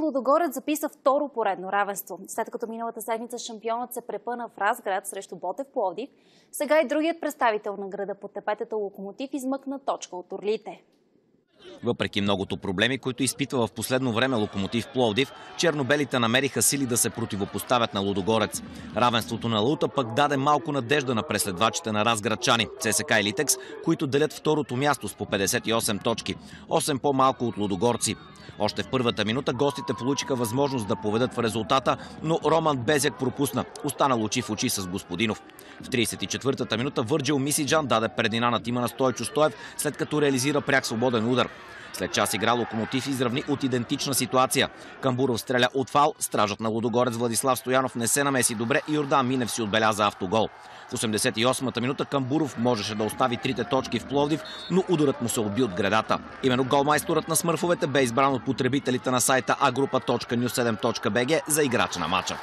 Лудогорец записа второ поредно равенство. След като миналата седмица шампионът се препъна в Разград срещу Ботев Пловдив, сега и другият представител на града под тепетата Локомотив измъкна точка от орлите. Въпреки многото проблеми, които изпитва в последно време Локомотив Пловдив, чернобелите намериха сили да се противопоставят на Лудогорец. Равенството на Лута пък даде малко надежда на преследвачите на разградчани ЦСКА и Литекс, които делят второто място с по 58 точки, 8 по-малко от лудогорци. Още в първата минута гостите получиха възможност да поведат в резултата, но Роман Безяк пропусна. Останал очи в очи с Господинов. В 34-та минута Върджил Мисиджан даде преднина на тима на Стойчо Стоев, след като реализира пряк свободен удар. След час игра Локомотив изравни от идентична ситуация. Камбуров стреля от фал, стражът на Лудогорец Владислав Стоянов не се намеси добре и Йордан Минев си отбеляза автогол. В 88-та минута Камбуров можеше да остави трите точки в Пловдив, но ударът му се отби от гредата. Именно голмайсторът на смърфовете бе избран от потребителите на сайта agrupa.news7.bg за играч на матча.